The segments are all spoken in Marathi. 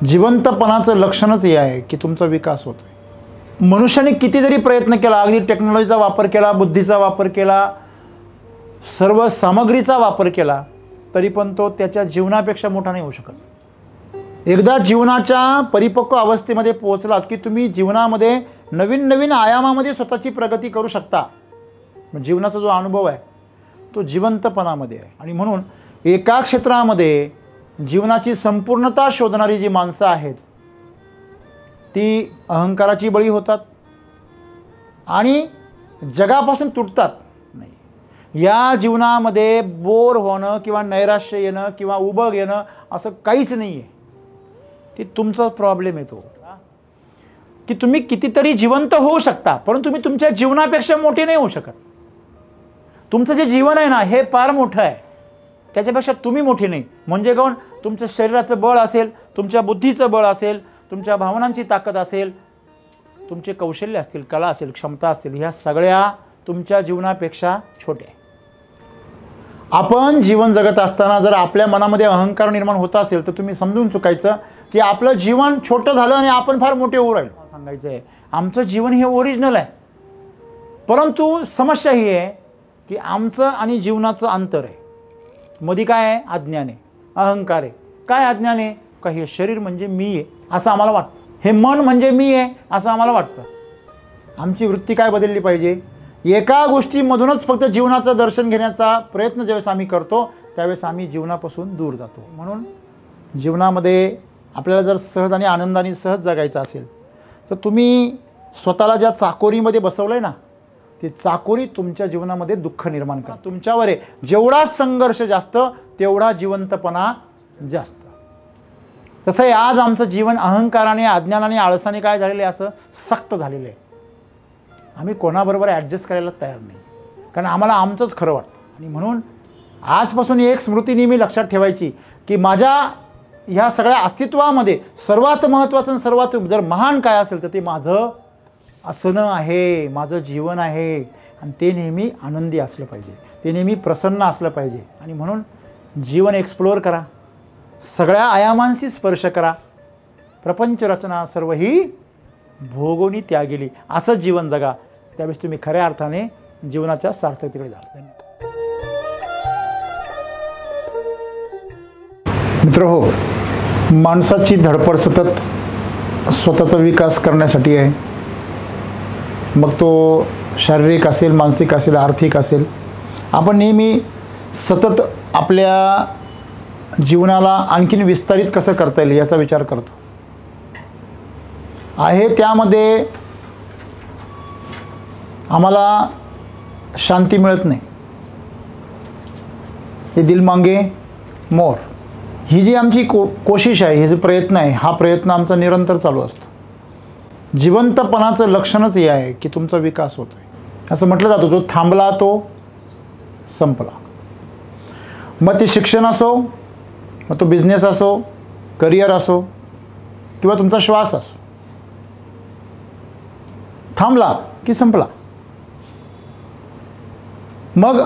जिवंतपणाचं लक्षणच हे आहे की तुमचा विकास होतोय। मनुष्याने किती जरी प्रयत्न केला, अगदी टेक्नॉलॉजीचा वापर केला, बुद्धीचा वापर केला, सर्व सामग्रीचा वापर केला, तरी पण तो त्याच्या जीवनापेक्षा मोठा नाही होऊ शकत। एकदा जीवनाच्या परिपक्व अवस्थेमध्ये पोहोचलात की तुम्ही जीवनामध्ये नवीन नवीन आयामामध्ये स्वतःची प्रगती करू शकता। जीवनाचा जो अनुभव आहे तो जिवंतपणामध्ये आहे। आणि म्हणून एका क्षेत्रामध्ये जीवनाची संपूर्णता शोधणारी जी माणसं आहेत ती अहंकाराची बळी होतात आणि जगापासून तुटतात नाही। या जीवनामध्ये बोर होणं किंवा नैराश्य येणं किंवा उबग येणं असं काहीच नाही आहे। ते तुमचा प्रॉब्लेम येतो की तुम्ही कितीतरी जिवंत होऊ शकता, परंतु तुम्ही तुमच्या जीवनापेक्षा मोठे नाही होऊ शकत। तुमचं जे जीवन आहे ना हे फार मोठं आहे, त्याच्यापेक्षा तुम्ही मोठे नाही। म्हणजे कोण? तुमचं शरीराचं बळ असेल, तुमच्या बुद्धीचं बळ असेल, तुमच्या भावनांची ताकद असेल, तुमचे कौशल्य असतील, कला असेल, क्षमता असतील, ह्या सगळ्या तुमच्या जीवनापेक्षा छोट्या आहे। आपण जीवन जगत असताना जर आपल्या मनामध्ये अहंकार निर्माण होत असेल तर तुम्ही समजून चुकायचं की आपलं जीवन छोटं झालं आणि आपण फार मोठे होऊ राहिलो। सांगायचं आहे आमचं जीवन हे ओरिजिनल आहे, परंतु समस्या ही आहे की आमचं आणि जीवनाचं अंतर आहे। मध्ये काय आहे? अज्ञान आहे, अहंकार आहे। काय अज्ञान आहे? का हे शरीर म्हणजे मी आहे असं आम्हाला वाटतं, हे मन म्हणजे मी आहे असं आम्हाला वाटतं। आमची वृत्ती काय बदलली पाहिजे? एका गोष्टीमधूनच फक्त जीवनाचं दर्शन घेण्याचा प्रयत्न ज्यावेळेस आम्ही करतो त्यावेळेस आम्ही जीवनापासून दूर जातो। म्हणून जीवनामध्ये आपल्याला जर सहज आणि आनंदाने सहज जगायचं असेल तर तुम्ही स्वतःला ज्या चाकोरीमध्ये बसवलं आहे ना ती चाकोरी तुमच्या जीवनामध्ये दुःख निर्माण करा। तुमच्यावर आहे, जेवढा संघर्ष जास्त तेवढा जिवंतपणा जास्त। तसं आहे आज आमचं जीवन अहंकाराने, अज्ञानाने, आळसाने काय झालेलं आहे? असं सक्त झालेलं आहे। आम्ही कोणाबरोबर ॲडजस्ट करायला तयार नाही, कारण आम्हाला आमचंच खरं वाटतं। आणि म्हणून आजपासून एक स्मृती नेहमी लक्षात ठेवायची की माझ्या ह्या सगळ्या अस्तित्वामध्ये सर्वात महत्त्वाचं आणि सर्वात जर महान काय असेल तर ते माझं असणं आहे, माझं जीवन आहे। आणि ते नेहमी आनंदी असलं पाहिजे, ते नेहमी प्रसन्न असलं पाहिजे। आणि म्हणून जीवन एक्सप्लोअर करा, सगळ्या आयामांशी स्पर्श करा, प्रपंच रचना सर्व ही भोगोनी त्यागेली असं जीवन जगा। त्यावेळेस तुम्ही खऱ्या अर्थाने जीवनाच्या सार्थकतेकडे जाल। मित्र हो, माणसाची धडपड सतत स्वतःचा विकास करण्यासाठी आहे। मग तो शारीरिक असेल, मानसिक असेल, आर्थिक असेल। आपण नेहमी सतत आपल्या जीवनाला आणखीन विस्तारित कसं करता येईल याचा विचार करतो आहे। त्यामध्ये आम्हाला शांती मिळत नाही। हे दिल मांगे मोर ही जी आमची कोशिश आहे, हे जे प्रयत्न आहे, हा प्रयत्न आमचा निरंतर चालू असतो। जिवंतपणाचं लक्षणच हे आहे की तुमचा विकास होतोय। असं म्हटलं जातं जो थांबला तो संपला। मग ते शिक्षण असो, मग तो बिझनेस असो, करिअर असो किंवा तुमचा श्वास असो, थांबला की संपला। मग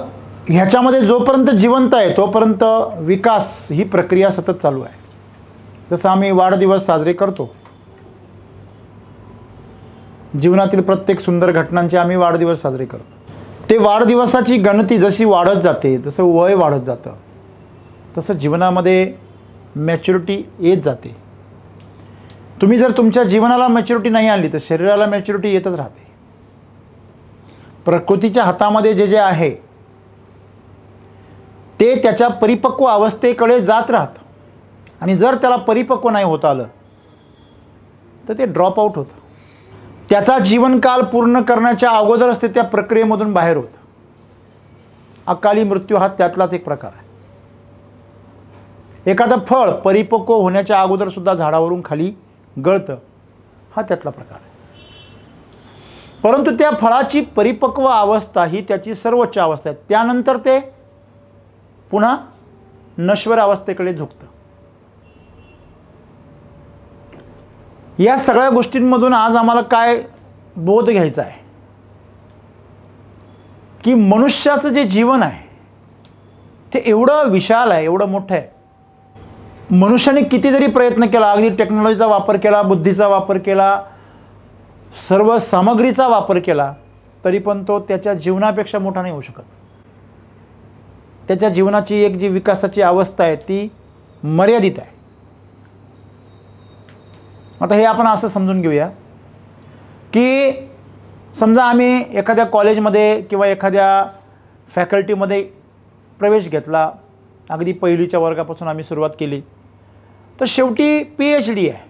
ह्याच्यामध्ये जोपर्यंत जिवंत आहे तोपर्यंत विकास ही प्रक्रिया सतत चालू आहे। जसं आम्ही वाढदिवस साजरे करतो, जीवनातील प्रत्येक सुंदर घटनांचे आम्ही वाढदिवस साजरे करतो। ते वाढदिवसाची गणती जशी वाढत जाते, जसं वय वाढत जातं, तसं जीवनामध्ये मॅच्युरिटी येत जाते। तुम्ही जर तुमच्या जीवनाला मॅच्युरिटी नाही आणली तर शरीराला मॅच्युरिटी येतच राहते। प्रकृतीच्या हातामध्ये जे जे आहे ते त्याच्या परिपक्व अवस्थेकडे जात राहतं आणि जर त्याला परिपक्व नाही होता आलं तर ते ड्रॉप आउट होतं। त्याचा जीवनकाल पूर्ण करण्याच्या अगोदरच ते त्या प्रक्रियेमधून बाहेर होतं। अकाली मृत्यू हा त्यातलाच एक प्रकार आहे। एखादं फळ परिपक्व होण्याच्या अगोदर सुद्धा झाडावरून खाली गळतं, हा त्यातला प्रकार आहे। परंतु त्या फळाची परिपक्व अवस्था ही त्याची सर्वोच्च अवस्था आहे, त्यानंतर ते पुन्हा नश्वर अवस्थेकडे झुकतं। या सगळ्या गोष्टींमधून आज आम्हाला काय बोध घ्यायचा आहे की मनुष्याचं जे जीवन आहे ते एवढं विशाल आहे, एवढं मोठं आहे मनुष्याने किती जरी प्रयत्न केला, अगदी टेक्नॉलॉजीचा वापर केला, बुद्धीचा वापर केला, सर्व सामग्रीचा वापर केला, तरी पण तो त्याच्या जीवनापेक्षा मोठा नाही होऊ शकत. त्याच्या जीवनाची एक जी विकासाची अवस्था आहे ती मर्यादित आहे. आता हे आपण असं समजून घेऊया की समजा आम्ही एखाद्या कॉलेजमध्ये किंवा एखाद्या फॅकल्टीमध्ये प्रवेश घेतला, अगदी पहिलीच्या वर्गापासून आम्ही सुरुवात केली, तर शेवटी PhD आहे.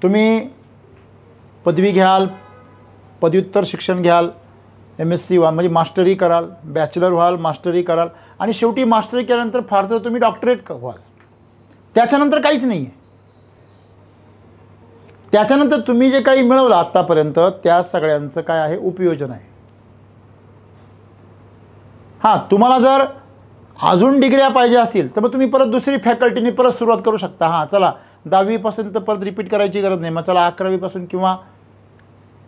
तुम्ही पदवी घ्याल, पदव्युत्तर शिक्षण घ्याल, MSc म्हणजे मास्टरी कराल, बॅचलर व्हाल, मास्टरी कराल आणि शेवटी मास्टरी केल्यानंतर फार तर तुम्ही डॉक्टरेट व्हाल. त्याच्यानंतर काहीच नाही आहे. त्याच्यानंतर तुम्ही जे काही मिळवलं आत्तापर्यंत त्या सगळ्यांचं काय आहे, उपयोजन आहे. हां, तुम्हाला जर अजून डिग्र्या पाहिजे असतील तर मग तुम्ही परत दुसरी फॅकल्टीने परत सुरुवात करू शकता. हां, चला 10वीपासून तर परत रिपीट करायची गरज नाही, मग चला 11वीपासून किंवा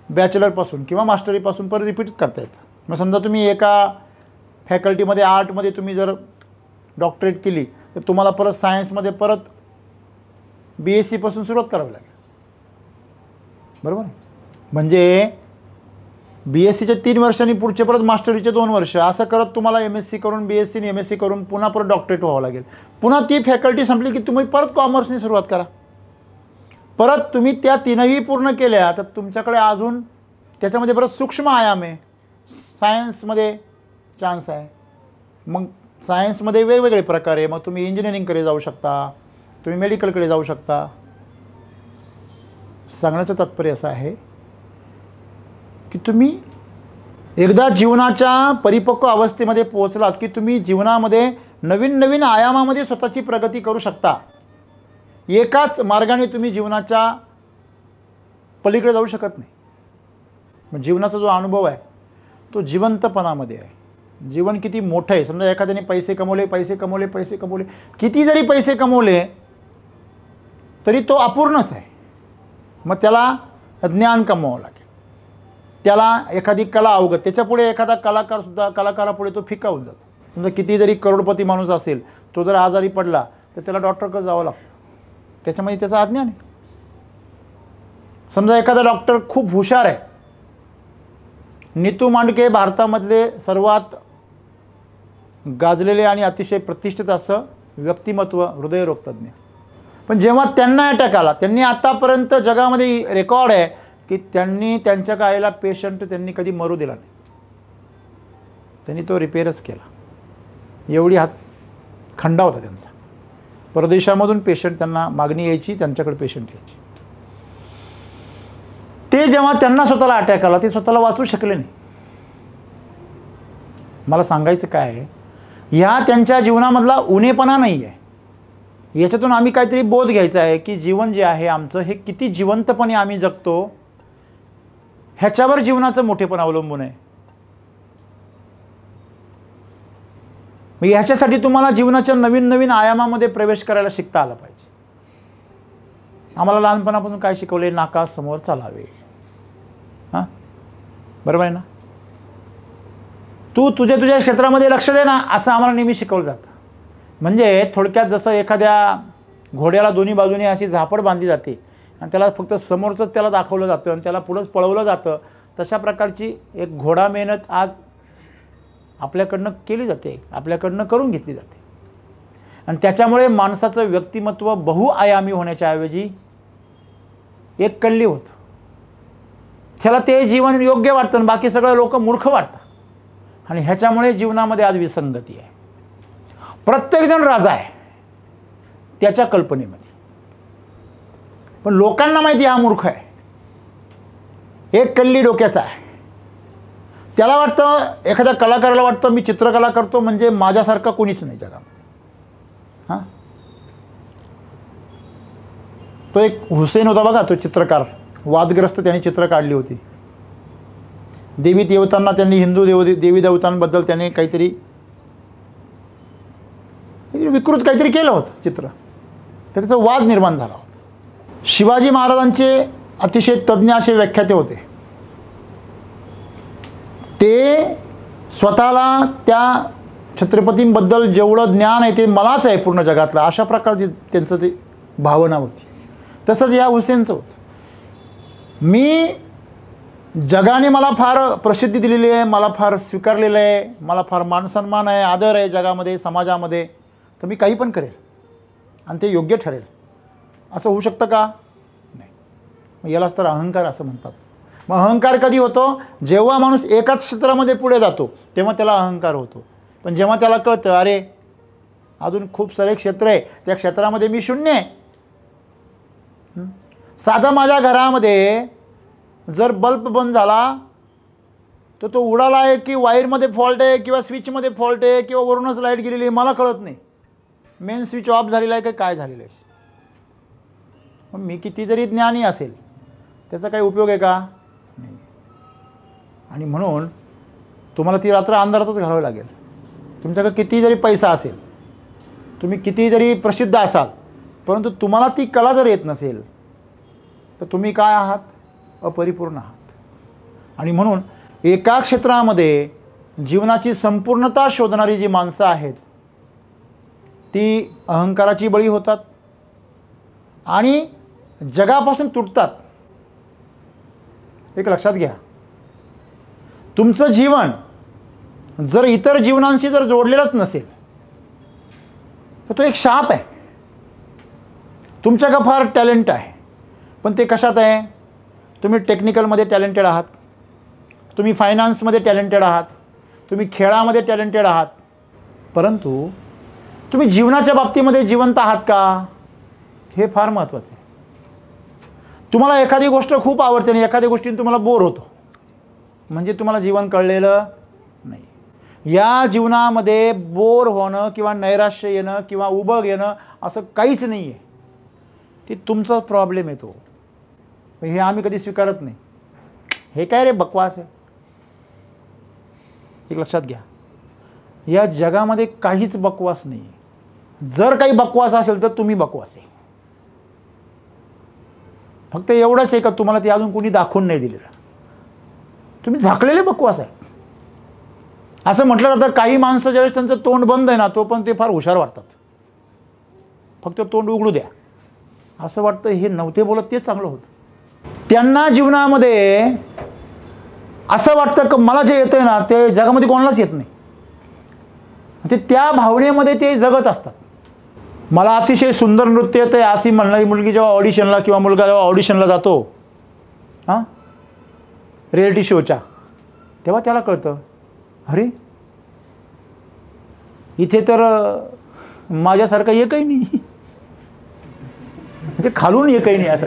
बॅचलरपासून किंवा मास्टरीपासून परत रिपीट करता येतं. मग समजा तुम्ही एका फॅकल्टीमध्ये आर्टमध्ये तुम्ही जर डॉक्टरेट केली तर तुम्हाला परत सायन्समध्ये परत BSc पासून सुरुवात करावी लागेल. बरोबर. म्हणजे BScच्या 3 वर्षांनी पुढचे परत मास्टरीचे 2 वर्ष असं करत तुम्हाला MSc करून BSc आणि MSc करून पुन्हा परत डॉक्टरेट व्हावं लागेल. पुन्हा ती फॅकल्टी संपली की तुम्ही परत कॉमर्सने सुरुवात करा. परत तुम्ही त्या 3ही पूर्ण केल्या तर तुमच्याकडे अजून त्याच्यामध्ये परत सूक्ष्म आयाम आहे. सायन्समध्ये चान्स आहे. मग सायन्समध्ये वेगवेगळे प्रकार आहे. मग तुम्ही इंजिनिअरिंगकडे जाऊ शकता, तुम्ही मेडिकलकडे जाऊ शकता. सांगण्याचं तात्पर्य असं आहे की तुम्ही एकदा जीवनाच्या परिपक्व अवस्थेमध्ये पोहोचलात की तुम्ही जीवनामध्ये नवीन नवीन आयामामध्ये स्वतःची प्रगती करू शकता. एकाच मार्गाने तुम्ही जीवनाच्या पलीकडे जाऊ शकत नाही. मग जीवनाचा जो अनुभव आहे तो जिवंतपणामध्ये आहे. जीवन किती मोठं आहे. समजा एखाद्याने पैसे कमवले, किती जरी पैसे कमवले तरी तो अपूर्णच आहे. मग त्याला ज्ञान कमवावं लागेल, त्याला एखादी कला अवगत, त्याच्यापुढे एखादा कलाकारापुढे तो फिका होऊन जातो. समजा किती जरी करोडपती माणूस असेल, तो जर आजारी पडला तर त्याला डॉक्टरकडे जावं लागतं. त्याच्यामध्ये त्याचं अज्ञान आहे. समजा एखादा डॉक्टर खूप हुशार आहे. नीतू मांडके भारतामधले सर्वात गाजलेले आणि अतिशय प्रतिष्ठित असं व्यक्तिमत्व, हृदयरोगतज्ञ. पण जेव्हा त्यांना अटॅक आला, त्यांनी आतापर्यंत जगामध्ये रेकॉर्ड आहे की त्यांनी त्यांच्या गायला पेशंट त्यांनी कधी मरू दिला नाही. त्यांनी तो रिपेअरच केला. एवढी हात खंडा होता त्यांचा. परदेशामधून पेशंट त्यांना मागणी यायची, त्यांच्याकडे पेशंट यायची. ते जेव्हा त्यांना स्वतःला अटॅक आला ते स्वतःला वाचू शकले नाही. मला सांगायचं काय आहे, ह्या त्यांच्या जीवनामधला उणेपणा नाही आहे. याच्यातून आम्ही काहीतरी बोध घ्यायचा आहे की जीवन जे आहे आमचं हे किती जिवंतपणे आम्ही जगतो ह्याच्यावर जीवनाचं मोठेपण अवलंबून आहे. मग ह्याच्यासाठी तुम्हाला जीवनाच्या नवीन नवीन आयामामध्ये प्रवेश करायला शिकता आला पाहिजे. आम्हाला लहानपणापासून काय शिकवले, नाकासमोर चालावे. हां, बरोबर आहे ना. तू तुझ्या क्षेत्रामध्ये लक्ष दे ना, असं आम्हाला नेहमी शिकवलं जातं. म्हणजे थोडक्यात जसं एखाद्या घोड्याला दोन्ही बाजूने अशी झापड बांधली जाते आणि त्याला फक्त समोरचंच त्याला दाखवलं जातं आणि त्याला पुढंच पळवलं जातं, तशा प्रकारची एक घोडा मेहनत आज आपल्याकडनं केली जाते, आपल्याकडनं करून घेतली जाते. आणि त्याच्यामुळे माणसाचं व्यक्तिमत्व बहुआयामी होण्याच्या ऐवजी एक कल्ली होतं. त्याला ते जीवन योग्य वाटतं आणि बाकी सगळं लोक मूर्ख वाटतं. आणि ह्याच्यामुळे जीवनामध्ये आज विसंगती आहे. प्रत्येकजण राजा आहे त्याच्या कल्पनेमध्ये, पण लोकांना माहिती हा मूर्ख आहे, एक कल्ली डोक्याचा आहे. त्याला वाटतं, एखाद्या कलाकाराला वाटतं मी चित्रकला करतो म्हणजे माझ्यासारखा कोणीच नाही जगामध्ये. हां, तो एक हुसेन होता बघा, तो चित्रकार वादग्रस्त, त्याने चित्र काढली होती. देवी देवतांना त्यांनी, हिंदू देवी देवतांबद्दल त्याने काहीतरी विकृत काहीतरी केलं होतं चित्र, तर त्याचा वाद निर्माण झाला होता. शिवाजी महाराजांचे अतिशय तज्ज्ञ असे व्याख्याते होते. ते स्वतःला त्या छत्रपतींबद्दल जेवढं ज्ञान आहे ते मलाच आहे पूर्ण जगातलं, अशा प्रकारची त्यांचं ते भावना होती. तसंच या हुसेनचं होतं. मी जगाने मला फार प्रसिद्धी दिलेली आहे, मला फार स्वीकारलेलं आहे, मला फार मानसन्मान आहे, आदर आहे जगामध्ये, समाजामध्ये, तर मी काही पण करेल आणि ते योग्य ठरेल. असं होऊ शकतं का? नाही. मग यालाच तर अहंकार असं म्हणतात. मग अहंकार कधी होतो? जेव्हा माणूस एकाच क्षेत्रामध्ये पुढे जातो तेव्हा त्याला अहंकार होतो. पण जेव्हा त्याला कळतं अरे अजून खूप सारे क्षेत्र आहे, त्या क्षेत्रामध्ये मी शून्य आहे. साधा माझ्या घरामध्ये जर बल्ब बंद झाला तर तो उडाला आहे की वायरमध्ये फॉल्ट आहे किंवा स्विचमध्ये फॉल्ट आहे किंवा वरूनच लाईट गेलेली आहे मला कळत नाही. मेन स्विच ऑफ झालेला आहे की काय झालेलं आहे. मग मी किती जरी ज्ञानी असेल त्याचा काही उपयोग आहे का? नाही. आणि म्हणून तुम्हाला ती रात्र अंधारातच घालवावी लागेल. तुमच्याकडे किती जरी पैसा असेल, तुम्ही किती जरी प्रसिद्ध असाल, परंतु तुम्हाला ती कला जर येत नसेल तर तुम्ही काय आहात? अपरिपूर्ण आहात. आणि म्हणून एका क्षेत्रामध्ये जीवनाची संपूर्णता शोधणारी जी माणसं आहेत ती अहंकाराची बळी होतात आणि जगापासून तुटतात. एक लक्षात घ्या, तुमचं जीवन जर इतर जीवनांशी जर जोडलेलंच नसेल तर तो एक शाप आहे. तुमच्याकडे फार टॅलेंट आहे, पण ते कशात आहे? तुम्ही टेक्निकलमध्ये टॅलेंटेड आहात, तुम्ही फायनान्समध्ये टॅलेंटेड आहात, तुम्ही खेळामध्ये टॅलेंटेड आहात, परंतु तुम्ही जीवनाच्या बाबतीमध्ये जिवंत आहात का? हे फार महत्त्वाचं आहे. तुम्हाला एखादी गोष्ट खूप आवडते आणि एखाद्या गोष्टीने तुम्हाला बोर होतो, म्हणजे तुम्हाला जीवन कळलेलं नाही. या जीवनामध्ये बोर होणं किंवा नैराश्य येणं किंवा उबग येणं असं काहीच नाही आहे. ती तुमचा प्रॉब्लेम येतो. हे आम्ही कधी स्वीकारत नाही. हे काय रे बकवास आहे. एक लक्षात घ्या, या जगामध्ये काहीच बकवास नाही. जर काही बकवास असेल तर तुम्ही बकवास आहे. फक्त एवढंच आहे का तुम्हाला ते अजून कोणी दाखवून नाही दिलेलं. तुम्ही झाकलेले बकवास आहे. असं म्हटलं जातं काही माणसं ज्यावेळेस त्यांचं तोंड बंद आहे ना तो पण ते फार हुशार वाटतात. फक्त तोंड उघडू द्या असं वाटतं. हे नव्हते बोलत तेच चांगलं होतं. त्यांना जीवनामध्ये असं वाटतं की मला जे येतं ना ते जगामध्ये कोणालाच येत नाही. ते त्या भावनेमध्ये ते जगत असतात. मला अतिशय सुंदर नृत्य येतं आहे अशी म्हणणारी मुलगी जेव्हा ऑडिशनला किंवा मुलगा जेव्हा ऑडिशनला जातो रिॲलिटी शोच्या, तेव्हा त्याला कळतं अरे इथे तर माझ्यासारखं एकही नाही, म्हणजे खालून एकही नाही असं.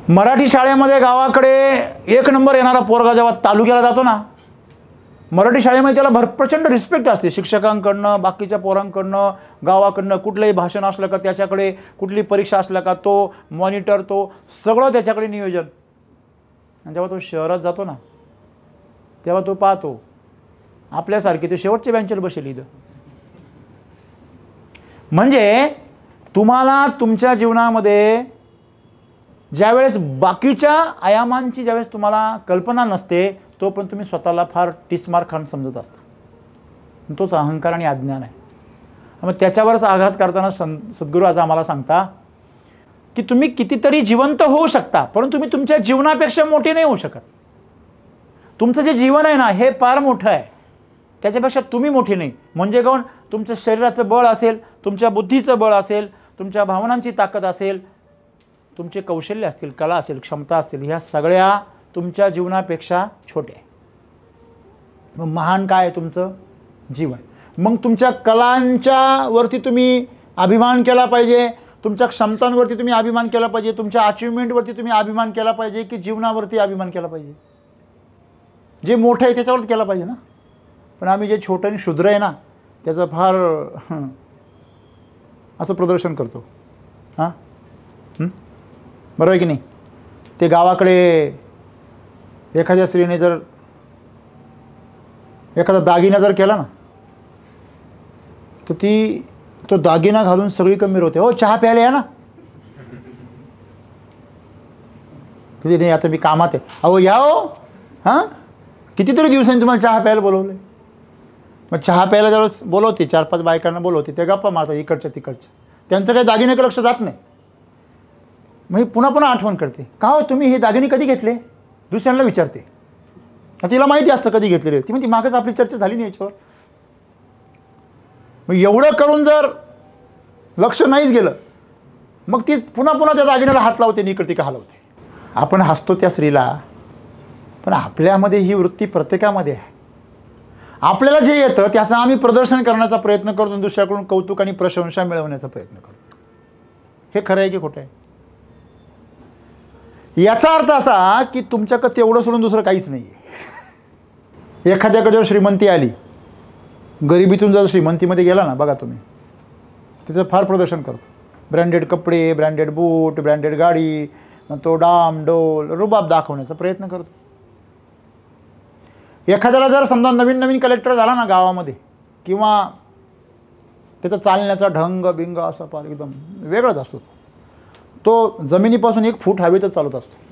मराठी शाळेमध्ये गावाकडे एक नंबर येणारा पोरगा जेव्हा तालुक्याला जातो ना, मराठी शाळेमध्ये त्याला प्रचंड रिस्पेक्ट असते शिक्षकांकडनं, बाकीच्या पोरांकडनं, गावाकडनं. कुठलंही भाषण असलं का त्याच्याकडे, कुठली परीक्षा असल्या का तो मॉनिटर, तो सगळं त्याच्याकडे नियोजन. आणि जेव्हा तो शहरात जातो ना तेव्हा तो पाहतो आपल्यासारखे ते शेवटच्या बेंचवर बसेल इथं. म्हणजे तुम्हाला तुमच्या जीवनामध्ये ज्यावेळेस बाकीच्या आयामांची ज्यावेळेस तुम्हाला कल्पना नसते तोपर्यंत तुम्ही स्वतःला फार टिस्मार खान समजत असता. तोच अहंकार आणि अज्ञान आहे. मग त्याच्यावरच आघात करताना सद्गुरू आज आम्हाला सांगता की तुम्ही कितीतरी जिवंत होऊ शकता, परंतु तुम्ही तुमच्या जीवनापेक्षा मोठे नाही होऊ शकत. तुमचं जे जीवन आहे ना हे फार मोठं आहे, त्याच्यापेक्षा तुम्ही मोठे नाही. म्हणजे कोण? तुमचं शरीराचं बळ असेल, तुमच्या बुद्धीचं बळ असेल, तुमच्या भावनांची ताकद असेल, तुमचे कौशल्य असतील, कला असेल, क्षमता असतील, ह्या सगळ्या तुमच्या जीवनापेक्षा छोट्या आहे. मग महान काय आहे तुमचं जीवन. मग तुमच्या कलांच्या वरती तुम्ही अभिमान केला पाहिजे, तुमच्या क्षमतांवरती तुम्ही अभिमान केला पाहिजे, तुमच्या अचिव्हमेंटवरती तुम्ही अभिमान केला पाहिजे की जीवनावरती अभिमान केला पाहिजे. जे मोठं आहे त्याच्यावरती केला पाहिजे ना. पण आम्ही जे छोटं आणि क्षुद्र आहे ना त्याचं फार असं प्रदर्शन करतो. हां बरोबर आहे की नाही. ते गावाकडे एखाद्या स्त्रीने जर एखादा दागिना जर केला ना तर ती तो दागिना घालून सगळी कमी होते. हो चहा प्यायला या ना. तिथे नाही आता मी कामात आहे. अहो या हो. हां, कितीतरी दिवसांनी तुम्हाला चहा प्यायला बोलवलं आहे. मग चहा प्यायला ज्यावेळेस बोलवते, 4-5 बायकांना बोलवते, ते गप्पा मारतात इकडच्या तिकडच्या, त्यांचं काही दागिन्याकडे लक्ष जात नाही. मग पुन्हा पुन्हा आठवण करते, का हो तुम्ही हे दागिने कधी घेतले, दुसऱ्यांना विचारते. तिला माहिती असतं कधी घेतलेले, ती म्हणते मागच आपली चर्चा झाली नाही याच्यावर. मग एवढं करून जर लक्ष नाहीच गेलं, मग ती पुन्हा पुन्हा त्या दागिन्याला हात लावते, इकडे तिकडे हलवते. आपण हसतो त्या स्त्रीला, पण आपल्यामध्ये ही वृत्ती प्रत्येकामध्ये आहे. आपल्याला जे येतं त्याचं आम्ही प्रदर्शन करण्याचा प्रयत्न करतो, दुसऱ्याकडून कौतुक आणि प्रशंसा मिळवण्याचा प्रयत्न करतो. हे खरं आहे की खोटं आहे? याचा अर्थ असा की तुमच्याकडे तेवढं सोडून दुसरं काहीच नाही आहे. एखाद्याकडे जर श्रीमंती आली, गरिबीतून जर श्रीमंतीमध्ये गेला ना, बघा तुम्ही, तिचं फार प्रदर्शन करतो. ब्रँडेड कपडे, ब्रँडेड बूट, ब्रँडेड गाडी, मग तो डाम डोल रुबाब दाखवण्याचा प्रयत्न करतो. एखाद्याला जर समजा नवीन नवीन कलेक्टर झाला ना गावामध्ये, किंवा त्याचा चालण्याचा ढंग बिंग असा फार एकदम वेगळाच असतो, तो जमिनीपासून 1 फूट हवेतच चालत असतो.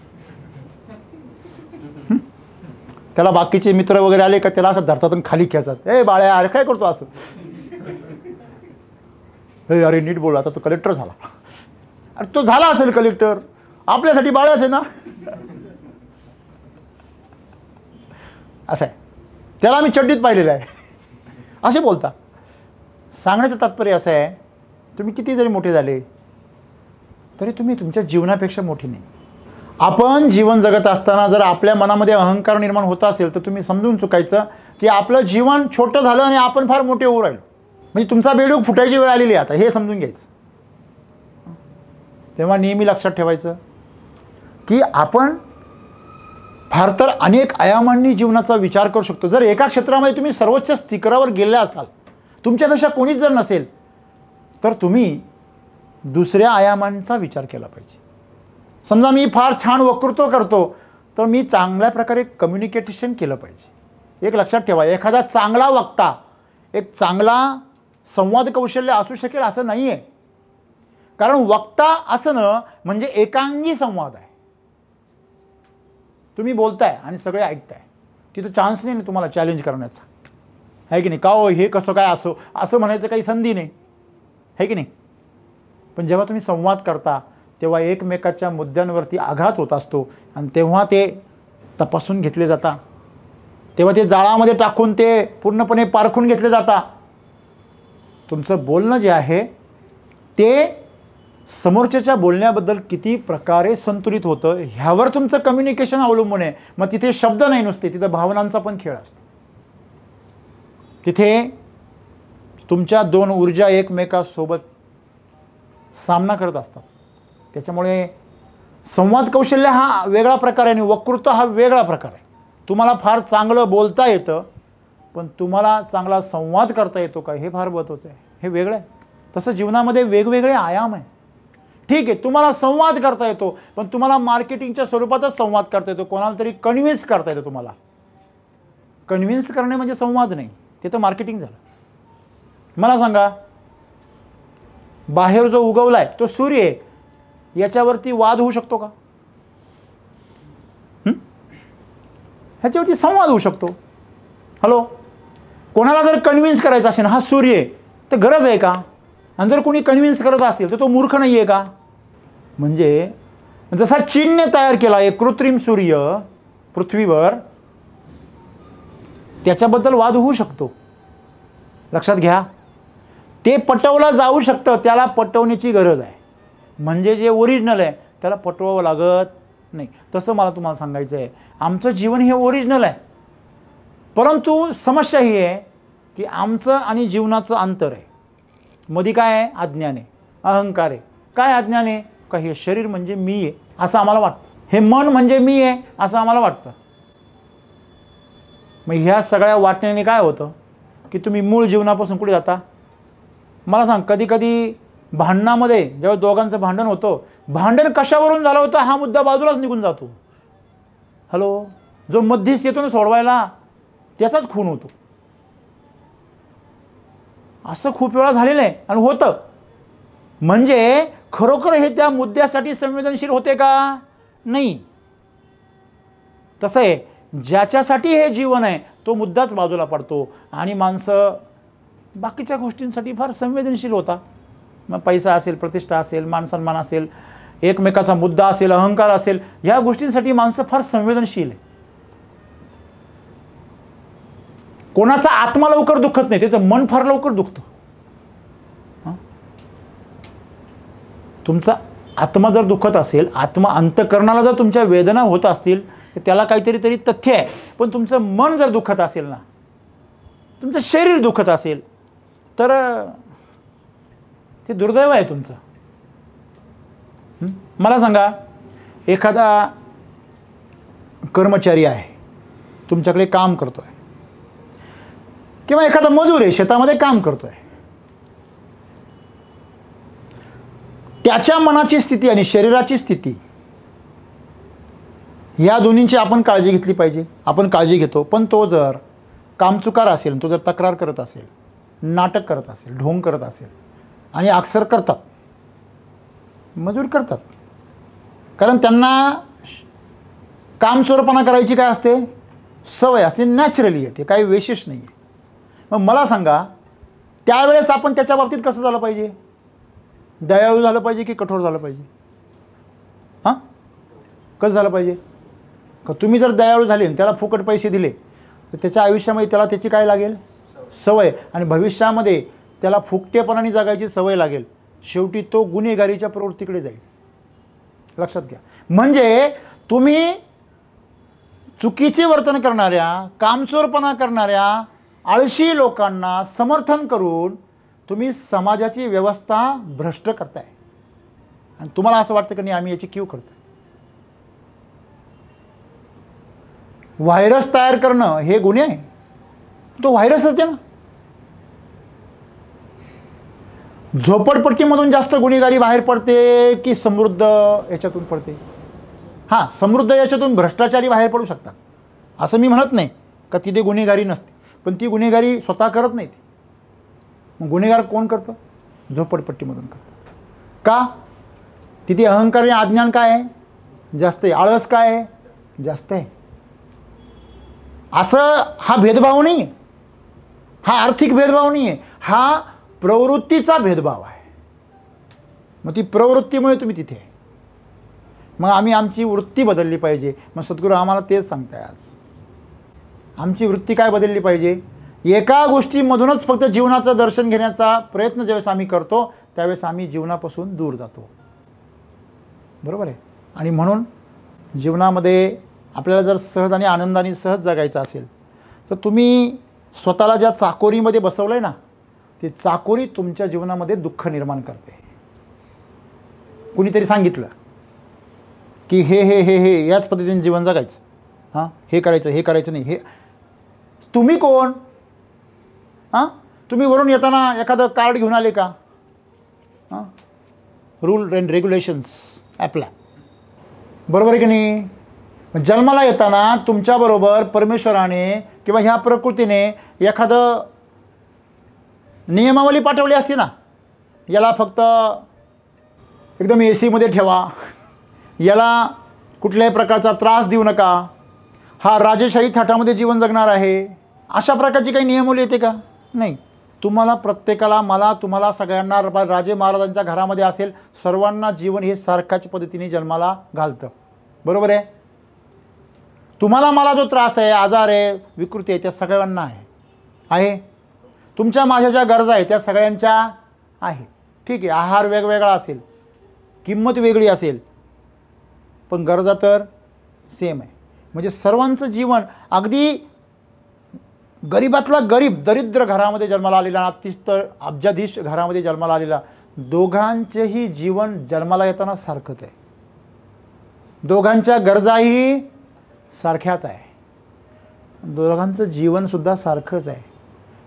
त्याला बाकीचे मित्र वगैरे आले का त्याला असं धरतात आणि खाली खेचतात, ए बाळ्या अरे काय करतो असं, हे अरे नीट बोल, आता तो कलेक्टर झाला. अरे तो झाला असेल कलेक्टर, आपल्यासाठी बाळ्या असेल ना, असं आहे. त्याला आम्ही चड्डीत पाहिलेलं आहे, असे बोलता. सांगण्याचं तात्पर्य असं आहे, तुम्ही किती जरी मोठे झाले तरी तुम्ही तुमच्या जीवनापेक्षा मोठी नाही. आपण जीवन जगत असताना जर आपल्या मनामध्ये अहंकार निर्माण होत असेल तर तुम्ही समजून चुकायचं की आपलं जीवन छोटं झालं आणि आपण फार मोठे होऊ राहिलो, म्हणजे तुमचा बेडूक फुटायची वेळ आलेली आहे आता, हे समजून घ्यायचं. तेव्हा नेहमी लक्षात ठेवायचं की आपण फार तर अनेक आयामांनी जीवनाचा विचार करू शकतो. जर एका क्षेत्रामध्ये तुम्ही सर्वोच्च शिखरावर गेले असाल, तुमच्यापेक्षा कोणीच जर नसेल, तर तुम्ही दुसऱ्या आयामांचा विचार केला पाहिजे. समजा मी फार छान वक्तृत्व करतो, तर मी चांगल्या प्रकारे कम्युनिकेशन केलं पाहिजे. एक लक्षात ठेवा, एखादा चांगला वक्ता एक चांगला संवाद कौशल्य असू शकेल असं नाही आहे. कारण वक्ता असणं म्हणजे एकांगी संवाद आहे. तुम्ही बोलताय आणि सगळे ऐकताय, तिथं चान्स नाही तुम्हाला चॅलेंज करण्याचा, आहे की नाही? का हो हे कसं काय असो असं म्हणायचं काही संधी नाही, आहे की नाही? पण जेव्हा तुम्ही संवाद करता तेव्हा एकमेकाच्या मुद्द्यांवरती आघात होत असतो, आणि तेव्हा ते तपासून घेतले जातात, तेव्हा ते जाळामध्ये टाकून ते पूर्णपणे पारखून घेतले जातात. तुमचं बोलणं जे आहे ते समोरच्याच्या बोलण्याबद्दल किती प्रकारे संतुलित होतं ह्यावर तुमचं कम्युनिकेशन अवलंबून आहे. मग तिथे शब्द नाही नुसते, तिथं भावनांचा पण खेळ असतो. तिथे तुमच्या 2 ऊर्जा एकमेकासोबत सामना करत असतात. त्याच्यामुळे संवाद कौशल्य हा वेगळा प्रकार आहे आणि वक्तृत्व हा वेगळा प्रकार आहे. तुम्हाला फार चांगलं बोलता येतं, पण तुम्हाला चांगला संवाद करता येतो का हे फार महत्त्वाचं आहे, हे वेगळं आहे. तसं जीवनामध्ये वेगवेगळे आयाम आहे. ठीक आहे, तुम्हाला संवाद करता येतो, पण तुम्हाला मार्केटिंगच्या स्वरूपातच संवाद करता येतो, कोणाला तरी कन्व्हिन्स करता येतं. तुम्हाला कन्व्हिन्स करणे म्हणजे संवाद नाही, ते तर मार्केटिंग झालं. मला सांगा, बाहेर जो उगवलाय तो सूर्य आहे, याच्यावरती वाद होऊ शकतो का? ह्याच्यावरती संवाद होऊ शकतो. हॅलो, कोणाला जर कन्व्हिन्स करायचं असेल हा सूर्य आहे, तर गरज आहे का? आणि जर कोणी कन्व्हिन्स करत असेल तर तो मूर्ख नाही आहे का? म्हणजे जसा चीनने तयार केला एक कृत्रिम सूर्य पृथ्वीवर, त्याच्याबद्दल वाद होऊ शकतो. लक्षात घ्या, ते पटवलं जाऊ शकतं, त्याला पटवण्याची गरज आहे. म्हणजे जे ओरिजिनल आहे त्याला पटवावं लागत नाही. तसं मला तुम्हाला सांगायचं आहे, आमचं जीवन हे ओरिजिनल आहे, परंतु समस्या ही आहे की आमचं आणि जीवनाचं अंतर आहे. मध्ये काय आहे? अज्ञान आहे, अहंकार आहे. काय अज्ञान आहे? का हे शरीर म्हणजे मी आहे असं आम्हाला वाटतं, हे मन म्हणजे मी आहे असं आम्हाला वाटतं. मग ह्या सगळ्या वाटण्याने काय होतं की तुम्ही मूळ जीवनापासून कुठे जाता? मला सांग, कधी कधी भांडणामध्ये जेव्हा दोघांचं भांडण होतं, भांडण कशावरून झालं होतं हा मुद्दा बाजूलाच निघून जातो. हॅलो, जो मध्यस्थी येतो ना सोडवायला, त्याचाच खून होतो. असं खूप वेळा झालेलं आहे आणि होतं. म्हणजे खरोखर हे त्या मुद्द्यासाठी संवेदनशील होते का? नाही. तसं आहे, ज्याच्यासाठी हे जीवन आहे तो मुद्दाच बाजूला पडतो आणि माणसं बाकीच्या गोष्टींसाठी फार संवेदनशील होता. मग पैसा असेल, प्रतिष्ठा असेल, मानसन्मान असेल, एकमेकाचा मुद्दा असेल, अहंकार असेल, ह्या गोष्टींसाठी माणसं फार संवेदनशील आहे. कोणाचा आत्मा लवकर दुखत नाही, त्याचं मन फार लवकर दुखतं. तुमचा आत्मा जर दुखत असेल, आत्मा अंतःकरणाला जर तुमच्या वेदना होत असतील तर त्याला काहीतरी तरी तथ्य आहे. पण तुमचं मन जर दुखत असेल ना, तुमचं शरीर दुखत असेल तर ते दुर्दैव आहे तुमचं. मला सांगा, एखादा कर्मचारी आहे, तुमच्याकडे काम करतोय, किंवा एखादा मजूर आहे, शेतामध्ये काम करतोय, त्याच्या मनाची स्थिती आणि शरीराची स्थिती या दोन्हींची आपण काळजी घेतली पाहिजे. आपण काळजी घेतो, पण तो जर कामचुकार असेल, तो जर तक्रार करत असेल, नाटक करत असेल, ढोंग करत असेल, आणि अक्सर करतात, मजूर करतात, कारण त्यांना कामचोरपणा करायची काय असते, सवय असते, नॅचरली येते, काही विशेष नाही आहे. मग मला सांगा, त्यावेळेस आपण त्याच्या बाबतीत कसं झालं पाहिजे, दयाळू झालं पाहिजे की कठोर झालं पाहिजे? हां, कसं झालं पाहिजे? का तुम्ही जर दयाळू झाले आणि त्याला फुकट पैसे दिले तर त्याच्या आयुष्यामध्ये त्याला त्याची काय लागेल, सवय, आणि भविष्यामध्ये त्याला फुकटेपणाने जगायची सवय लागेल. शेवटी तो गुन्हेगारीच्या प्रवृत्तीकडे जाईल. लक्षात घ्या. म्हणजे तुम्ही चुकीचे वर्तन करणाऱ्या, कामचोरपणा करणाऱ्या, आळशी लोकांना समर्थन करून तुम्ही समाजाची व्यवस्था भ्रष्ट करताय. आणि तुम्हाला असं वाटतं की नाही आम्ही याची कीव करतो. व्हायरस तयार करणं हे गुन्हे आहे, तो व्हायरसच आहे ना. झोपडपट्टीमधून जास्त गुन्हेगारी बाहेर पडते की समृद्ध याच्यातून पडते? हां, समृद्ध याच्यातून भ्रष्टाचारी बाहेर पडू शकतात, असं मी म्हणत नाही का तिथे गुन्हेगारी नसते, पण ती गुन्हेगारी स्वतः करत नाही. मग गुन्हेगार कोण करतं? झोपडपट्टीमधून करतं. का? तिथे अहंकार आणि अज्ञान काय आहे, जास्त आहे. आळस काय आहे, जास्त आहे. असं हा भेदभाव नाही, हा आर्थिक भेदभाव नाही आहे, हा प्रवृत्तीचा भेदभाव आहे. मग ती प्रवृत्तीमुळे तुम्ही तिथे आहे. मग आम्ही आमची वृत्ती बदलली पाहिजे. मग सद्गुरू आम्हाला तेच सांगताय आज. आमची वृत्ती काय बदलली पाहिजे? एका गोष्टीमधूनच फक्त जीवनाचं दर्शन घेण्याचा प्रयत्न ज्यावेळेस आम्ही करतो त्यावेळेस आम्ही जीवनापासून दूर जातो. बरोबर आहे. आणि म्हणून जीवनामध्ये आपल्याला जर सहज आणि आनंदाने सहज जगायचं असेल तर तुम्ही स्वतःला ज्या चाकोरीमध्ये बसवलं आहे ना, ती चाकोरी तुमच्या जीवनामध्ये दुःख निर्माण करते. कुणीतरी सांगितलं की हे हे हे हे याच पद्धतीने जीवन जगायचं, हां, हे करायचं, हे करायचं नाही. हे तुम्ही कोण? हां, तुम्ही वरून येताना एखादं कार्ड घेऊन आले का? हां, रूल अँड रेग्युलेशन्स ॲपला, बरोबर आहे की नाही? जन्माला येताना तुमच्याबरोबर परमेश्वराने किंवा ह्या प्रकृतीने एखादं नियमावली पाठवली असती ना, याला फक्त एकदम AC मध्ये ठेवा, याला कुठल्याही प्रकारचा त्रास देऊ नका, हा राजेशाही थाटामध्ये जीवन जगणार आहे, अशा प्रकारची काही नियमावली येते का? नाही. तुम्हाला प्रत्येकाला, मला, तुम्हाला सगळ्यांना राजे महाराजांच्या घरामध्ये असेल सर्वांना जीवन हे सारख्याच पद्धतीने जन्माला घालतं. बरोबर आहे. तुम्हाला मला जो त्रास आहे, आजार आहे, विकृती आहे, त्या सगळ्यांना आहे. तुमच्या माझ्या ज्या गरजा आहेत त्या सगळ्यांच्या आहे. ठीक आहे, आहार वेगवेगळा असेल, किंमत वेगळी असेल, पण गरजा तर सेम आहे. म्हणजे सर्वांचं जीवन, अगदी गरीबातला गरीब दरिद्र घरामध्ये जन्माला आलेला, तर अब्जाधीश घरामध्ये जन्माला आलेला, दोघांचेही जीवन जन्माला येताना सारखंच आहे. दोघांच्या गरजाही सारख्याच आहे, दोघांचं जीवनसुद्धा सारखंच आहे.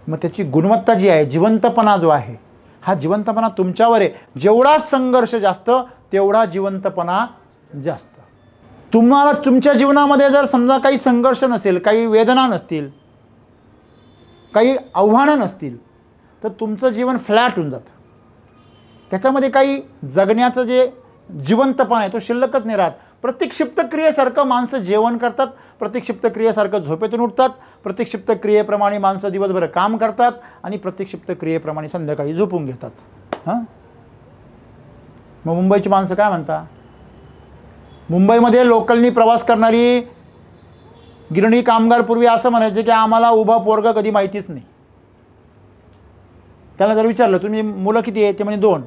मग त्याची गुणवत्ता जी आहे, जिवंतपणा जो आहे, हा जिवंतपणा तुमच्यावर आहे. जेवढा संघर्ष जास्त तेवढा जिवंतपणा जास्त. तुम्हाला तुमच्या जीवनामध्ये जर समजा काही संघर्ष नसेल, काही वेदना नसतील, काही आव्हानं नसतील, तर तुमचं जीवन फ्लॅट होऊन जातं. त्याच्यामध्ये काही जगण्याचं जे जिवंतपणा आहे तो शिल्लकच नाही राहत. प्रतिक्षिप्त क्रियेसारखं माणसं जेवण करतात, प्रतिक्षिप्त क्रियेसारखं झोपेतून उठतात, प्रतिक्षिप्त क्रियेप्रमाणे माणसं दिवसभर काम करतात आणि प्रतिक्षिप्त क्रियेप्रमाणे संध्याकाळी झोपून घेतात. हां, मग मुंबईची माणसं काय म्हणता? मुंबईमध्ये लोकलनी प्रवास करणारी गिरणी कामगार पूर्वी असं म्हणायचे की आम्हाला उभा पोरगा कधी माहितीच नाही. त्याला जर विचारलं तुम्ही मुलं किती आहे, ते म्हणजे 2.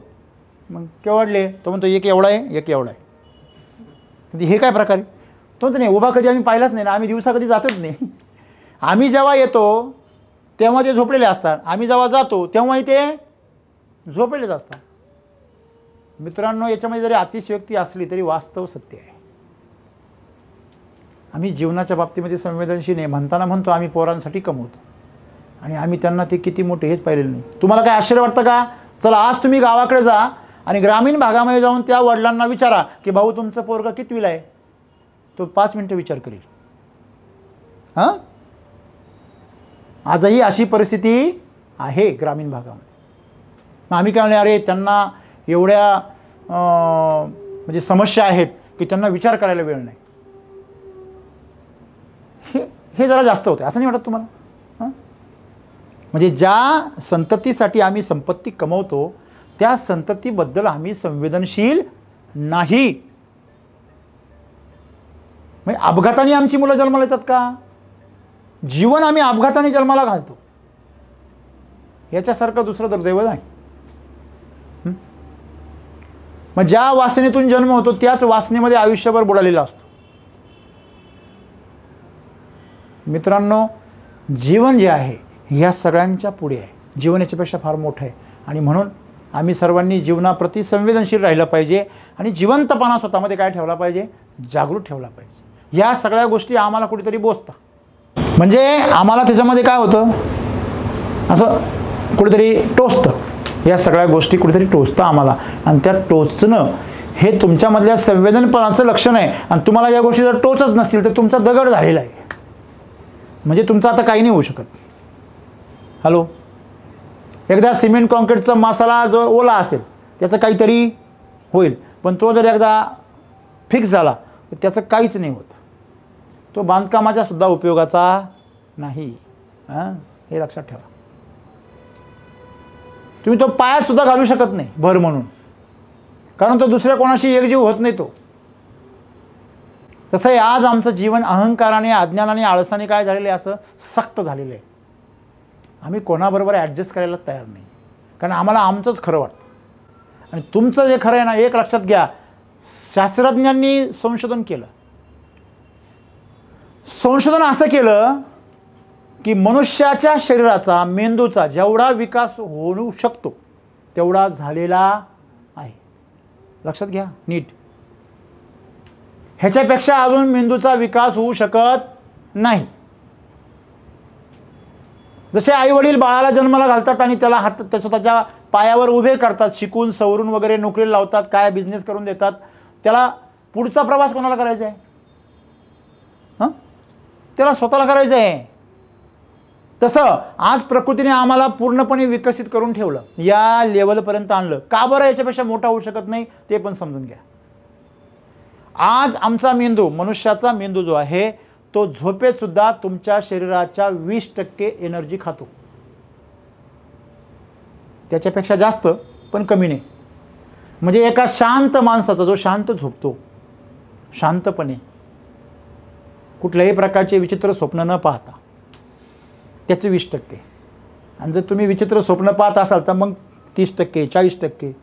मग केवढले? तो म्हणतो एक एवढा आहे, एक एवढा आहे. हे काय प्रकारे? तो म्हणतो नाही, उभा कधी आम्ही पाहिलाच नाही ना, आम्ही दिवसा कधी जातच नाही. आम्ही जेव्हा येतो तेव्हा ते झोपलेले असतात, आम्ही जेव्हा जातो तेव्हाही ते झोपलेलेच असतात. मित्रांनो, याच्यामध्ये जरी अतिशयोक्ती असली तरी वास्तव सत्य आहे. आम्ही जीवनाच्या बाबतीमध्ये संवेदनशील आहे म्हणताना म्हणतो आम्ही पोरांसाठी कमवतो आणि आम्ही त्यांना ते किती मोठे हेच पाहिलेलं नाही. तुम्हाला काय आश्चर्य वाटतं का? चला आज तुम्ही गावाकडे जा आणि ग्रामीण भागामध्ये जाऊन त्या वडिलांना विचारा की भाऊ तुमचं पोरगं कितवीला आहे, तो 5 मिनिटं विचार करेल. हां, आजही अशी परिस्थिती आहे ग्रामीण भागामध्ये. मग आम्ही काय म्हणले, अरे त्यांना एवढ्या म्हणजे समस्या आहेत की त्यांना विचार करायला वेळ नाही. हे जरा जास्त होतं, असं नाही वाटत तुम्हाला? हां, म्हणजे ज्या संततीसाठी आम्ही संपत्ती कमवतो त्या संततीबद्दल आम्ही संवेदनशील नाही. म्हणजे अपघाताने आमची मुलं जन्माला येतात का? जीवन आम्ही अपघाताने जन्माला घालतो, याच्यासारखं दुसरं दुर्दैव नाही. मग ज्या वासनेतून जन्म होतो त्याच वासनेमध्ये आयुष्यभर बुडालेला असतो. मित्रांनो, जीवन जे आहे ह्या सगळ्यांच्या पुढे आहे. जीवन याच्यापेक्षा फार मोठं आहे आणि म्हणून आम्ही सर्वांनी जीवनाप्रती संवेदनशील राहिलं पाहिजे आणि जिवंतपणा स्वतःमध्ये काय ठेवला पाहिजे? जागृत ठेवला पाहिजे. ह्या सगळ्या गोष्टी आम्हाला कुठेतरी बोचतात. म्हणजे आम्हाला त्याच्यामध्ये काय होतं, असं कुठेतरी टोचतं. या सगळ्या गोष्टी कुठेतरी टोचतं आम्हाला आणि त्या टोचणं हे तुमच्यामधल्या संवेदनपणाचं लक्षण आहे. आणि तुम्हाला या गोष्टी जर टोचत नसतील तर तुमचा दगड झालेला आहे, म्हणजे तुमचं आता काही नाही होऊ शकत. हॅलो, एकदा सिमेंट कॉन्क्रीटचा मसाला जो ओला असेल त्याचं काहीतरी होईल, पण तो जर एकदा फिक्स झाला तर त्याचं काहीच नाही होत. तो बांधकामाच्या सुद्धा उपयोगाचा नाही. हां, हे लक्षात ठेवा. तुम्ही तो पायात सुद्धा घालू शकत नाही भर म्हणून, कारण तो दुसऱ्या कोणाशी एकजीव होत नाही. तो तसं आहे आज आमचं जीवन अहंकाराने, अज्ञानाने, आळसाने काय झालेलं आहे, असं सक्त झालेलं आहे. आम्ही कोणाबरोबर ॲडजस्ट करायला तयार नाही, कारण आम्हाला आमचंच खरं वाटतं. आणि तुमचं जे खरं आहे ना, एक लक्षात घ्या, शास्त्रज्ञांनी संशोधन केलं. संशोधन असं केलं की मनुष्याच्या शरीराचा, मेंदूचा जेवढा विकास होऊ शकतो तेवढा झालेला आहे. लक्षात घ्या नीट. ह्याच्यापेक्षा अजून मेंदूचा विकास होऊ शकत नाही. जसे आई वडील बाळाला जन्माला घालतात आणि त्याला त्या स्वतःच्या पायावर उभे करतात, शिकून सवरून वगैरे नोकरीला लावतात, काय बिझनेस करून देतात, त्याला पुढचा प्रवास कोणाला करायचा आहे? हां, त्याला स्वतःला करायचं आहे. तसं आज प्रकृतीने आम्हाला पूर्णपणे विकसित करून ठेवलं, या लेवलपर्यंत आणलं. का बरं याच्यापेक्षा मोठा होऊ शकत नाही ते पण समजून घ्या. आज आमचा मेंदू, मनुष्याचा मेंदू जो आहे तो झोपेत सुद्धा तुमच्या शरीराच्या 20% एनर्जी खातो. त्याच्यापेक्षा जास्त पण कमी नाही. म्हणजे एका शांत माणसाचा, जो शांत झोपतो शांतपणे, कुठल्याही प्रकारचे विचित्र स्वप्न न पाहता, त्याचे 20%. आणि जर तुम्ही विचित्र स्वप्न पाहत असाल तर मग 30%, 40%.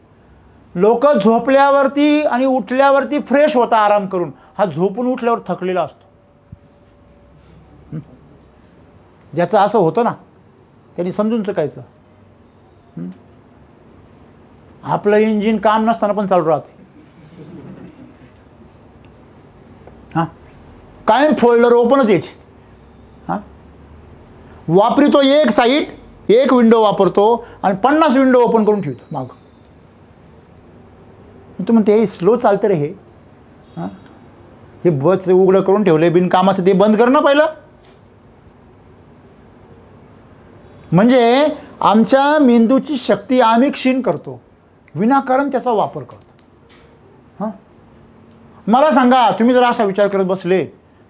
लोक झोपल्यावरती आणि उठल्यावरती फ्रेश होता आराम करून, हा झोपून उठल्यावर थकलेला असतो. ज्याचं असं होतं ना त्यांनी समजून चुकायचं. आपलं इंजिन काम नसताना पण चालू राहते. हां, कायम फोल्डर ओपनच यायचे. हां, वापरतो एक साईट, एक विंडो वापरतो आणि 50 विंडो ओपन करून ठेवतो माग. तू म्हणते हे स्लो चालतं रे हे. हां, हे बस उघडं करून ठेवलं बिनकामाचं, ते बंद कर ना पहिलं. म्हणजे आमच्या मेंदूची शक्ती आम्ही क्षीण करतो, विनाकारण त्याचा वापर करतो. हां, मला सांगा, तुम्ही जर असा विचार करत बसले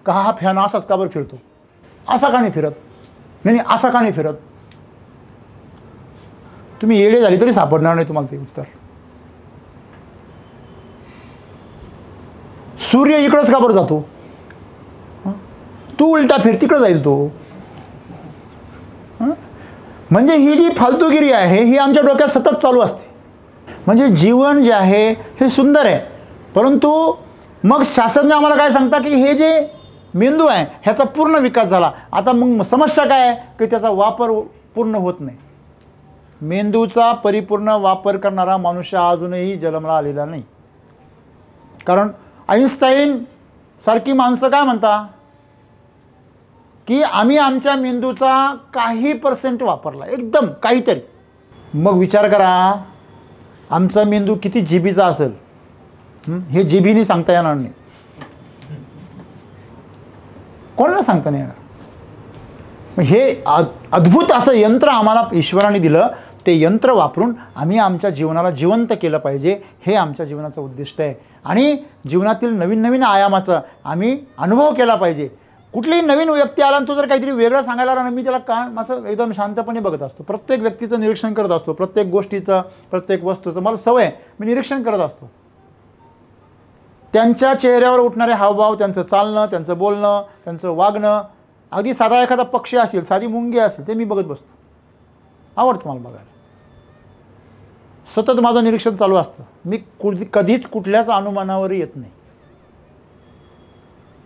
का हा फॅन असाच का बरं फिरतो, असा का नाही फिरत, नाही असा का नाही फिरत, तुम्ही येडे झाली तरी सापडणार नाही तुम्हाला ते उत्तर. सूर्य इकडंच का बरं जातो, तू उलटा फिर, तिकडं जाईल तो. म्हणजे ही जी फालतूगिरी आहे ही आमच्या डोक्यात सतत चालू असते. म्हणजे जीवन जे आहे हे सुंदर आहे, परंतु मग शास्त्रज्ञ आम्हाला काय सांगता की हे जे मेंदू आहे ह्याचा पूर्ण विकास झाला. आता मग समस्या काय आहे की त्याचा वापर पूर्ण होत नाही. मेंदूचा परिपूर्ण वापर करणारा मनुष्य अजूनही जन्माला आलेला नाही. कारण आईन्स्टाईन सारखी माणसं काय म्हणता की आम्ही आमच्या मेंदूचा काही % वापरला, एकदम काहीतरी. मग विचार करा आमचा मेंदू किती जीबीचा असेल, हे जीबीने सांगता येणार नाही, कोणाला सांगता नाही येणार. हे अद्भुत असं यंत्र आम्हाला ईश्वराने दिलं, ते यंत्र वापरून आम्ही आमच्या जीवनाला जिवंत केलं पाहिजे, हे आमच्या जीवनाचं उद्दिष्ट आहे. आणि जीवनातील नवीन नवीन आयामाचा आम्ही अनुभव केला पाहिजे. कुठलीही नवीन व्यक्ती आला आणि तो जर काहीतरी वेगळं सांगायला आला ना, मी त्याला असं एकदम शांतपणे बघत असतो. प्रत्येक व्यक्तीचं निरीक्षण करत असतो, प्रत्येक गोष्टीचं, प्रत्येक वस्तूचं मला सवय आहे, मी निरीक्षण करत असतो. त्यांच्या चेहऱ्यावर उठणारे हावभाव, त्यांचं चालणं, त्यांचं बोलणं, त्यांचं वागणं, अगदी साधा एखादा पक्षी असेल, साधी मुंगी असेल, ते मी बघत बसतो. आवडतं मला बघायला. सतत माझं निरीक्षण चालू असतं. मी कधीच कुठल्याच अनुमानावर येत नाही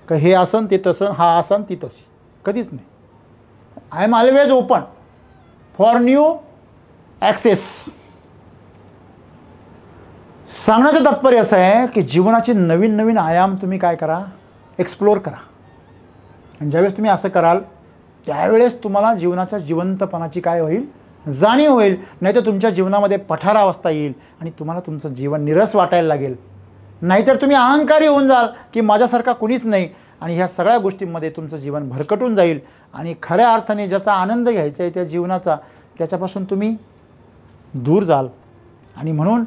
का हे असन ते तसं, हा असन ती तशी, कधीच नाही. I am always open for new access. सांगण्याचं तात्पर्य असं आहे की जीवनाचे नवीन नवीन आयाम तुम्ही काय करा, एक्सप्लोअर करा. आणि ज्यावेळेस तुम्ही असं कराल त्यावेळेस तुम्हाला जीवनाच्या जिवंतपणाची काय होईल, जाणीव होईल. नाही तर तुमच्या जीवनामध्ये पठारावस्था येईल आणि तुम्हाला तुमचं जीवन निरस वाटायला लागेल. नाहीतर तुम्ही अहंकारी होऊन जाल की माझ्यासारखा कुणीच नाही, आणि ह्या सगळ्या गोष्टींमध्ये तुमचं जीवन भरकटून जाईल. आणि खऱ्या अर्थाने ज्याचा आनंद घ्यायचा आहे त्या जीवनाचा, त्याच्यापासून तुम्ही दूर जाल. आणि म्हणून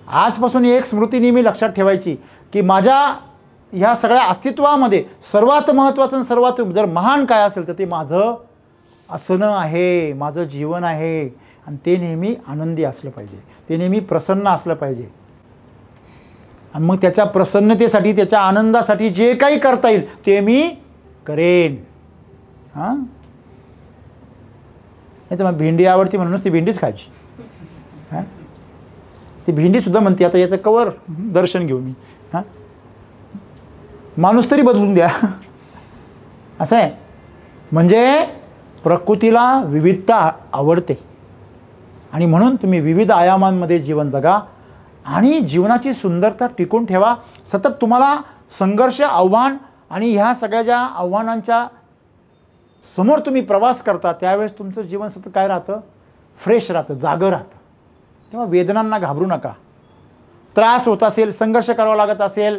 आजपासून एक स्मृती नेहमी लक्षात ठेवायची की माझ्या ह्या सगळ्या अस्तित्वामध्ये सर्वात महत्त्वाचं आणि सर्वात जर महान काय असेल तर ते माझं असणं आहे, माझं जीवन आहे. आणि ते नेहमी आनंदी असलं पाहिजे, ते नेहमी प्रसन्न असलं पाहिजे. आणि मग त्याच्या प्रसन्नतेसाठी, त्याच्या आनंदासाठी जे काही करता येईल ते मी करेन. हां, नाही तर मग भेंडी आवडती म्हणूनच ती भेंडीच खायची. हां, ती भेंडीसुद्धा म्हणते आता याचं कवर दर्शन घेऊ मी. हां, माणूस तरी बदलून द्या, असं आहे. म्हणजे प्रकृतीला विविधता आवडते आणि म्हणून तुम्ही विविध आयामांमध्ये जीवन जगा आणि जीवनाची सुंदरता टिकून ठेवा. सतत तुम्हाला संघर्ष, आव्हान आणि ह्या सगळ्या ज्या आव्हानांच्या समोर तुम्ही प्रवास करता त्यावेळेस तुमचं जीवन सतत काय राहतं, फ्रेश राहतं, जागं राहतं. तेव्हा वेदनांना घाबरू नका. त्रास होत असेल, संघर्ष करावा लागत असेल,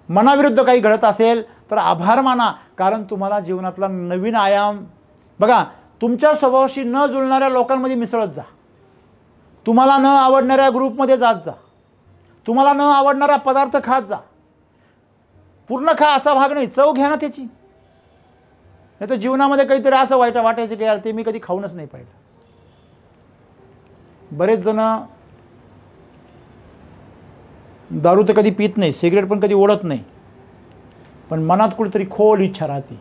मनाविरुद्ध काही घडत असेल तर आभार माना, कारण तुम्हाला जीवनातला नवीन आयाम बघा. तुमच्या स्वभावाशी न जुळणाऱ्या लोकांमध्ये मिसळत जा, तुम्हाला न आवडणाऱ्या ग्रुपमध्ये जात जा, तुम्हाला न आवडणारा पदार्थ खात जा. पूर्ण खा असा भाग नाही, चव घ्या ना त्याची. नाही तर जीवनामध्ये काहीतरी असं वाटायचं की यार ते मी कधी खाऊनच नाही पाहिलं. बरेच जण दारू तर कधी पित नाही, सिगरेट पण कधी ओढत नाही, पण मनात कुठेतरी खोल इच्छा राहते.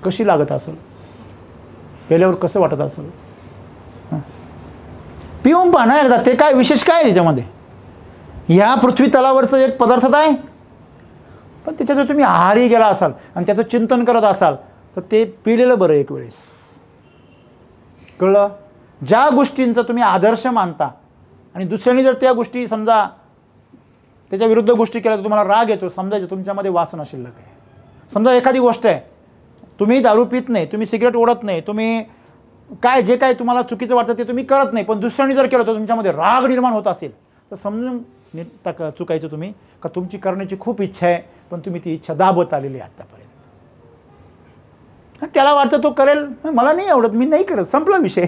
कशी लागत असेल, पेल्यावर कसं वाटत असेल. पिऊन पहा ना एकदा, ते काय विशेष काय त्याच्यामध्ये. ह्या पृथ्वी तलावरचं एक पदार्थ आहे, पण त्याच्या जर तुम्ही आहारी गेला असाल आणि त्याचं चिंतन करत असाल तर ते पिलेलं बरं एक वेळेस. कळलं. ज्या गोष्टींचा तुम्ही आदर्श मानता आणि दुसऱ्याने जर त्या गोष्टी समजा त्याच्या विरुद्ध गोष्टी केल्या तर तुम्हाला राग येतो, समजायचं तुमच्यामध्ये वासना शिल्लक आहे. समजा एखादी गोष्ट आहे, तुम्ही दारू पित नाही, तुम्ही सिगरेट ओढत नाही, तुम्ही काय जे काय तुम्हाला चुकीचं वाटतं ते तुम्ही करत नाही, पण दुसऱ्याने जर केलं तर तुमच्यामध्ये राग निर्माण होत असेल तर समजून चुकायचं तुम्ही का तुमची करण्याची खूप इच्छा आहे पण तुम्ही ती इच्छा दाबत आलेली आहे आत्तापर्यंत. त्याला वाटतं तो करेल, मला नाही आवडत, मी नाही करत, संपला विषय.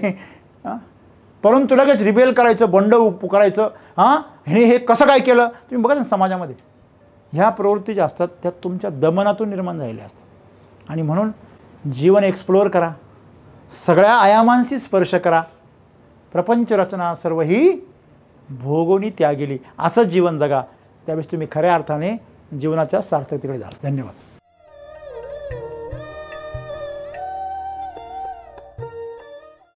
परंतु लगेच रिबेल करायचं, बंड करायचं. हां, हे कसं काय केलं, तुम्ही बघा ना समाजामध्ये ह्या प्रवृत्ती ज्या असतात त्या तुमच्या दमनातून निर्माण झालेल्या असतात. आणि म्हणून जीवन एक्सप्लोअर करा, सगळ्या आयामांशी स्पर्श करा. प्रपंच रचना सर्व ही भोगोनी त्यागेली, असं जीवन जगा. त्यावेळेस तुम्ही खऱ्या अर्थाने जीवनाच्या सार्थकतेकडे जाल. धन्यवाद.